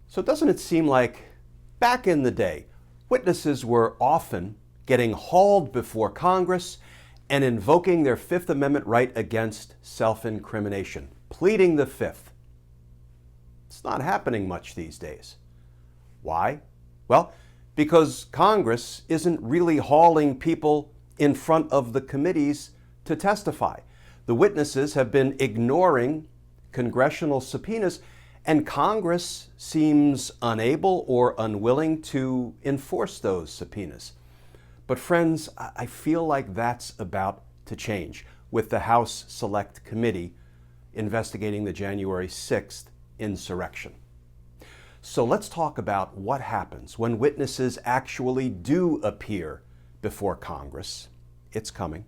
So doesn't it seem like back in the day, witnesses were often getting hauled before Congress and invoking their Fifth Amendment right against self-incrimination, pleading the Fifth? It's not happening much these days. Why? Well, because Congress isn't really hauling people in front of the committees to testify. The witnesses have been ignoring congressional subpoenas, and Congress seems unable or unwilling to enforce those subpoenas. But friends, I feel like that's about to change with the House Select Committee investigating the January 6th insurrection. So let's talk about what happens when witnesses actually do appear before Congress. It's coming.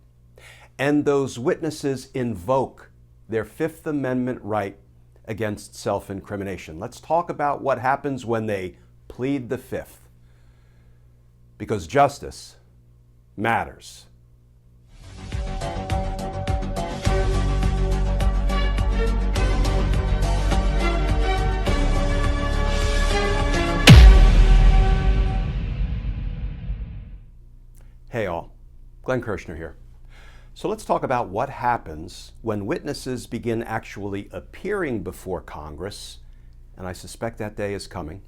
And those witnesses invoke their Fifth Amendment right against self-incrimination. Let's talk about what happens when they plead the Fifth. Because justice matters. Hey all, Glenn Kirshner here. So let's talk about what happens when witnesses begin actually appearing before Congress, and I suspect that day is coming,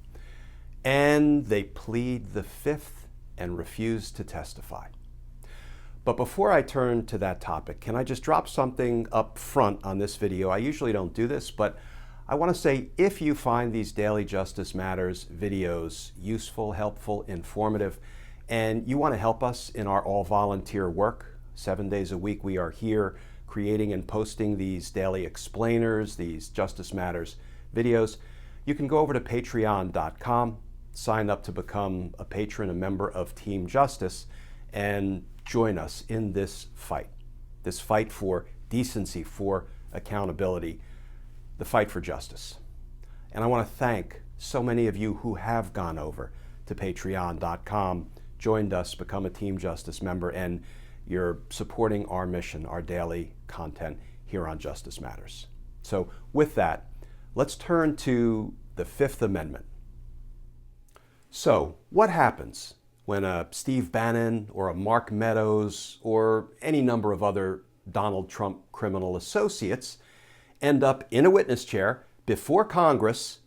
and they plead the Fifth and refuse to testify. But before I turn to that topic, can I just drop something up front on this video? I usually don't do this, but I want to say if you find these Daily Justice Matters videos useful, helpful, informative, and you want to help us in our all-volunteer work, 7 days a week we are here creating and posting these daily explainers, these Justice Matters videos, you can go over to patreon.com, sign up to become a patron, a member of Team Justice, and join us in this fight for decency, for accountability, the fight for justice. And I want to thank so many of you who have gone over to patreon.com, joined us, become a Team Justice member, and you're supporting our mission, our daily content here on Justice Matters. So with that, let's turn to the Fifth Amendment. So what happens when a Steve Bannon or a Mark Meadows or any number of other Donald Trump criminal associates end up in a witness chair before Congress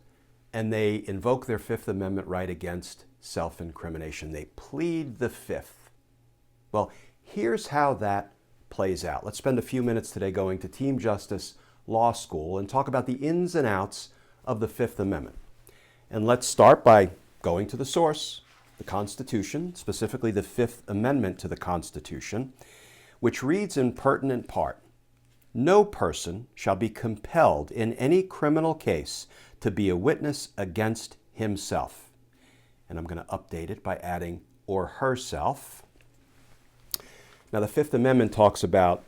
and they invoke their Fifth Amendment right against self-incrimination? They plead the Fifth. Well, here's how that plays out. Let's spend a few minutes today going to Team Justice Law School and talk about the ins and outs of the Fifth Amendment. And let's start by going to the source, the Constitution, specifically the Fifth Amendment to the Constitution, which reads in pertinent part, "No person shall be compelled in any criminal case to be a witness against himself." And I'm going to update it by adding "or herself." Now, the Fifth Amendment talks about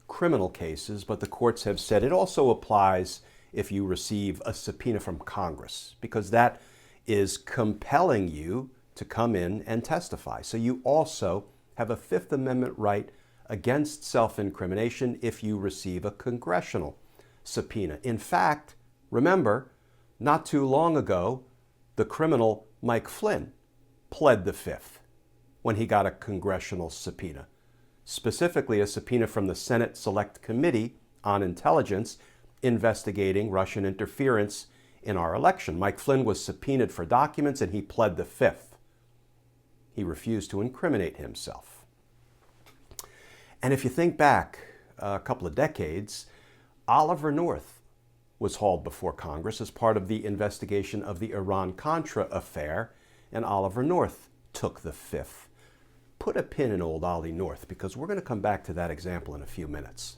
criminal cases, but the courts have said it also applies if you receive a subpoena from Congress, because that is compelling you to come in and testify. So you also have a Fifth Amendment right against self-incrimination if you receive a congressional subpoena. In fact, remember, not too long ago, the criminal Mike Flynn pled the Fifth when he got a congressional subpoena, specifically a subpoena from the Senate Select Committee on Intelligence investigating Russian interference in our election. Mike Flynn was subpoenaed for documents and he pled the Fifth. He refused to incriminate himself. And if you think back a couple of decades, Oliver North was hauled before Congress as part of the investigation of the Iran-Contra affair, and Oliver North took the Fifth. Put a pin in old Ollie North, because we're going to come back to that example in a few minutes.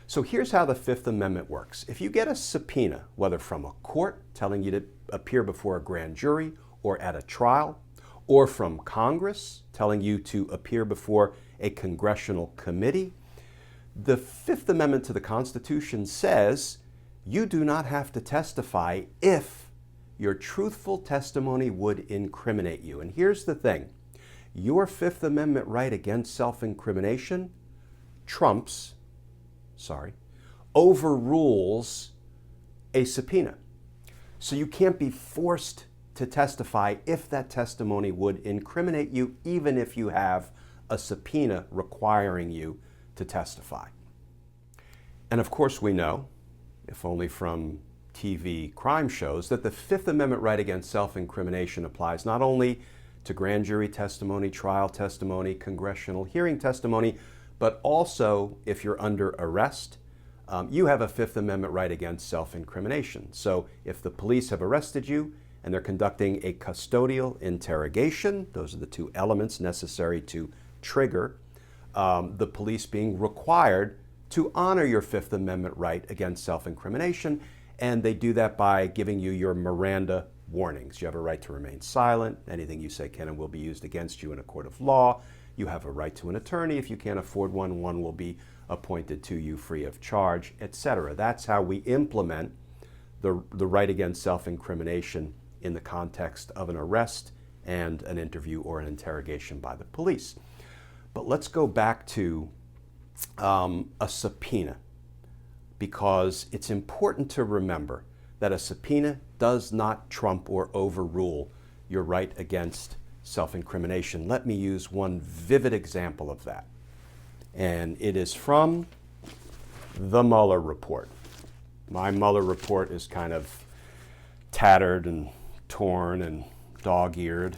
So here's how the Fifth Amendment works. If you get a subpoena, whether from a court telling you to appear before a grand jury or at a trial, or from Congress telling you to appear before a congressional committee, the Fifth Amendment to the Constitution says you do not have to testify if your truthful testimony would incriminate you. And here's the thing. Your Fifth Amendment right against self-incrimination overrules a subpoena. So you can't be forced to testify if that testimony would incriminate you, even if you have a subpoena requiring you to testify. And of course we know, if only from TV crime shows, that the Fifth Amendment right against self-incrimination applies not only to grand jury testimony, trial testimony, congressional hearing testimony, but also if you're under arrest, you have a Fifth Amendment right against self-incrimination. So if the police have arrested you and they're conducting a custodial interrogation, those are the two elements necessary to trigger the police being required to honor your Fifth Amendment right against self-incrimination, and they do that by giving you your Miranda warnings. You have a right to remain silent. Anything you say can and will be used against you in a court of law. You have a right to an attorney. If you can't afford one, one will be appointed to you free of charge, etc. That's how we implement the right against self-incrimination in the context of an arrest and an interview or an interrogation by the police. But let's go back to a subpoena, because it's important to remember that a subpoena does not trump or overrule your right against self-incrimination. Let me use one vivid example of that. And it is from the Mueller report. My Mueller report is kind of tattered and torn and dog-eared,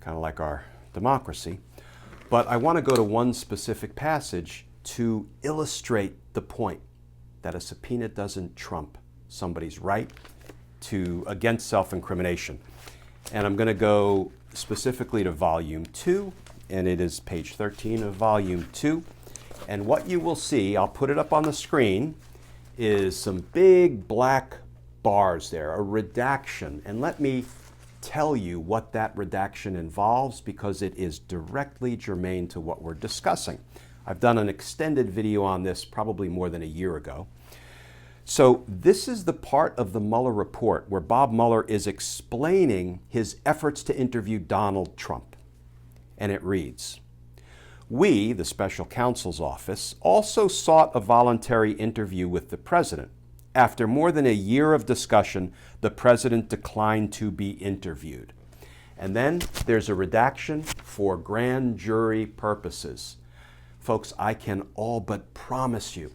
kind of like our democracy. But I want to go to one specific passage to illustrate the point that a subpoena doesn't trump somebody's right against self-incrimination. And I'm going to go specifically to volume 2, and it is page 13 of volume 2. And what you will see, I'll put it up on the screen, is some big black bars there, a redaction. And let me tell you what that redaction involves, because it is directly germane to what we're discussing. I've done an extended video on this probably more than a year ago. So this is the part of the Mueller report where Bob Mueller is explaining his efforts to interview Donald Trump. And it reads, "We, the special counsel's office, also sought a voluntary interview with the president. After more than a year of discussion, the president declined to be interviewed." And then there's a redaction for grand jury purposes. Folks, I can all but promise you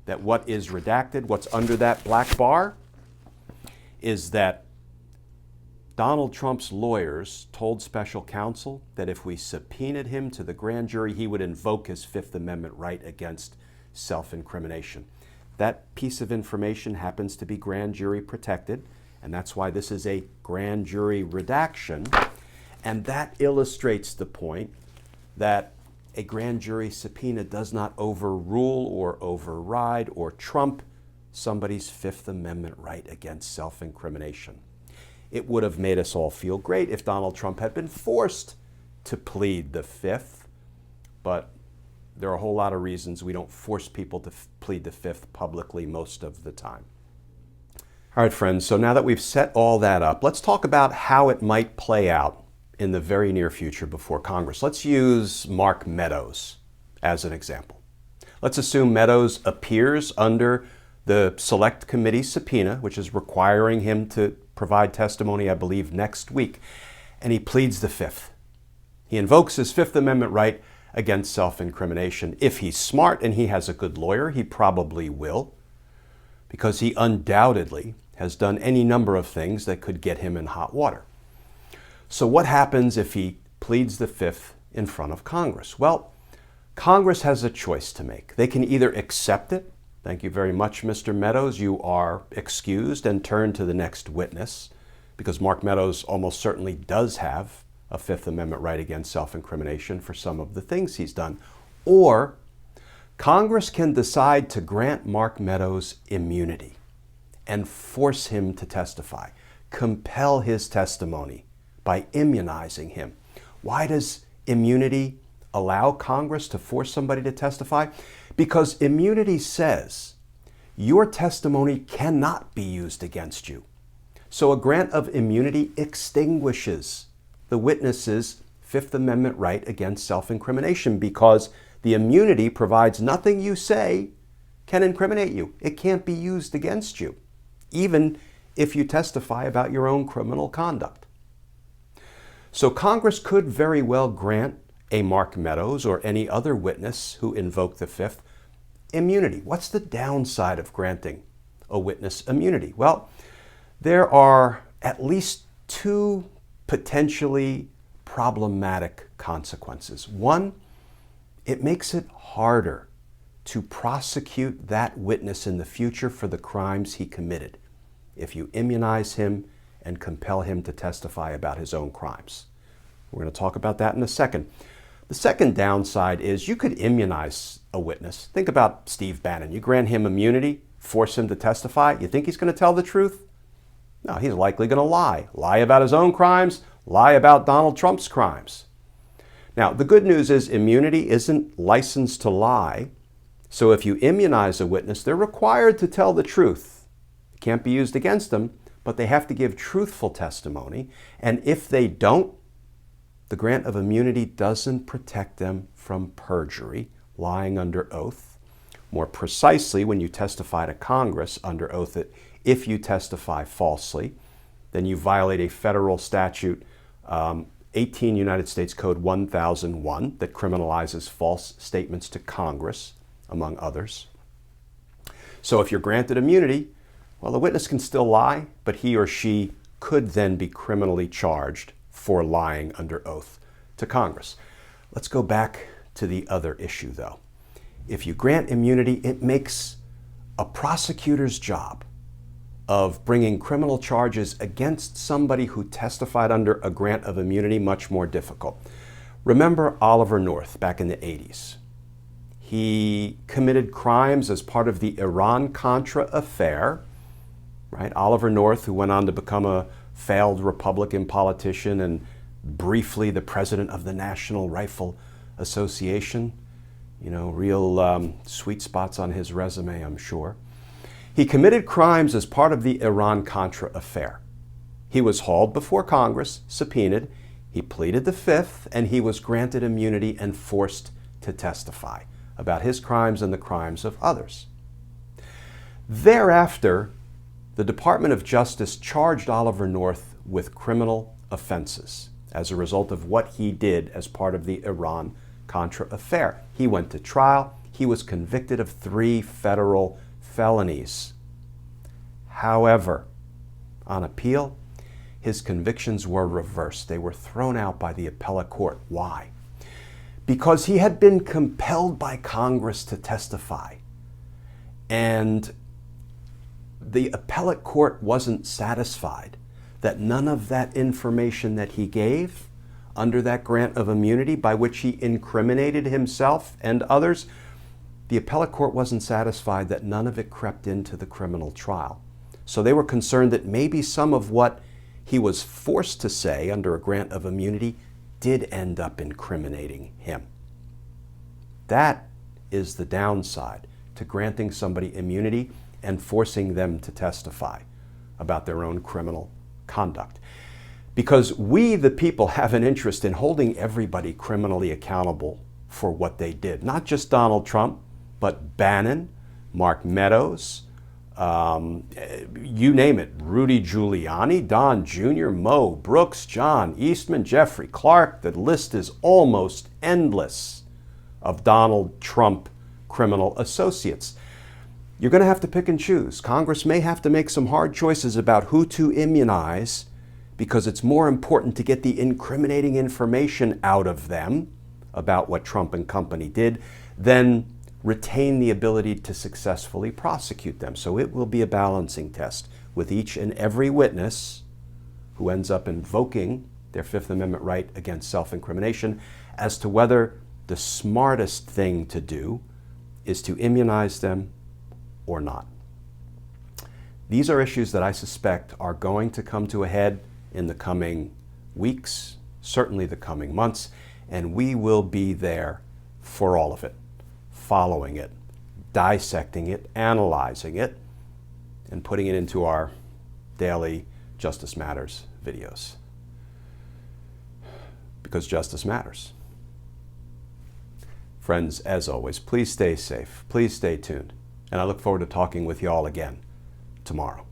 that what is redacted, what's under that black bar, is that Donald Trump's lawyers told special counsel that if we subpoenaed him to the grand jury, he would invoke his Fifth Amendment right against self-incrimination. That piece of information happens to be grand jury protected, and that's why this is a grand jury redaction. And that illustrates the point that a grand jury subpoena does not overrule or override or trump somebody's Fifth Amendment right against self-incrimination. It would have made us all feel great if Donald Trump had been forced to plead the Fifth, but there are a whole lot of reasons we don't force people to plead the Fifth publicly most of the time. All right, friends, so now that we've set all that up, let's talk about how it might play out in the very near future before Congress. Let's use Mark Meadows as an example. Let's assume Meadows appears under the Select Committee subpoena, which is requiring him to provide testimony, I believe, next week, and he pleads the Fifth. He invokes his Fifth Amendment right against self-incrimination. If he's smart and he has a good lawyer, he probably will, because he undoubtedly has done any number of things that could get him in hot water. So what happens if he pleads the Fifth in front of Congress? Well, Congress has a choice to make. They can either accept it, thank you very much, Mr. Meadows, you are excused, and turn to the next witness, because Mark Meadows almost certainly does have a Fifth Amendment right against self-incrimination for some of the things he's done. Or Congress can decide to grant Mark Meadows immunity and force him to testify, compel his testimony by immunizing him. Why does immunity allow Congress to force somebody to testify? Because immunity says your testimony cannot be used against you. So a grant of immunity extinguishes the witness's Fifth Amendment right against self-incrimination, because the immunity provides nothing you say can incriminate you. It can't be used against you, even if you testify about your own criminal conduct. So Congress could very well grant a Mark Meadows or any other witness who invoked the Fifth immunity. What's the downside of granting a witness immunity? Well, there are at least two potentially problematic consequences. One, it makes it harder to prosecute that witness in the future for the crimes he committed if you immunize him and compel him to testify about his own crimes. We're going to talk about that in a second. The second downside is you could immunize a witness. Think about Steve Bannon. You grant him immunity, force him to testify. You think he's going to tell the truth? No, he's likely going to lie. Lie about his own crimes, lie about Donald Trump's crimes. Now, the good news is immunity isn't licensed to lie. So if you immunize a witness, they're required to tell the truth. It can't be used against them, but they have to give truthful testimony. And if they don't, the grant of immunity doesn't protect them from perjury, lying under oath. More precisely, when you testify to Congress under oath, that if you testify falsely, then you violate a federal statute, 18 United States Code 1001, that criminalizes false statements to Congress, among others. So if you're granted immunity, well, the witness can still lie, but he or she could then be criminally charged for lying under oath to Congress. Let's go back to the other issue, though. If you grant immunity, it makes a prosecutor's job of bringing criminal charges against somebody who testified under a grant of immunity much more difficult. Remember Oliver North back in the 80s. He committed crimes as part of the Iran-Contra affair, right? Oliver North, who went on to become a failed Republican politician and briefly the president of the National Rifle Association. You know, real sweet spots on his resume, I'm sure. He committed crimes as part of the Iran-Contra affair. He was hauled before Congress, subpoenaed, he pleaded the Fifth, and he was granted immunity and forced to testify about his crimes and the crimes of others. Thereafter, the Department of Justice charged Oliver North with criminal offenses as a result of what he did as part of the Iran-Contra affair. He went to trial. He was convicted of 3 federal felonies. However, on appeal, his convictions were reversed. They were thrown out by the appellate court. Why? Because he had been compelled by Congress to testify. And the appellate court wasn't satisfied that none of that information that he gave under that grant of immunity by which he incriminated himself and others, the appellate court wasn't satisfied that none of it crept into the criminal trial. So they were concerned that maybe some of what he was forced to say under a grant of immunity did end up incriminating him. That is the downside to granting somebody immunity and forcing them to testify about their own criminal conduct. Because we, the people, have an interest in holding everybody criminally accountable for what they did. Not just Donald Trump, but Bannon, Mark Meadows, you name it, Rudy Giuliani, Don Jr., Mo Brooks, John Eastman, Jeffrey Clark. The list is almost endless of Donald Trump criminal associates. You're going to have to pick and choose. Congress may have to make some hard choices about who to immunize because it's more important to get the incriminating information out of them about what Trump and company did than retain the ability to successfully prosecute them. So it will be a balancing test with each and every witness who ends up invoking their Fifth Amendment right against self-incrimination as to whether the smartest thing to do is to immunize them or not. These are issues that I suspect are going to come to a head in the coming weeks, certainly the coming months, and we will be there for all of it, following it, dissecting it, analyzing it, and putting it into our daily Justice Matters videos. Because justice matters. Friends, as always, please stay safe, please stay tuned, and I look forward to talking with you all again tomorrow.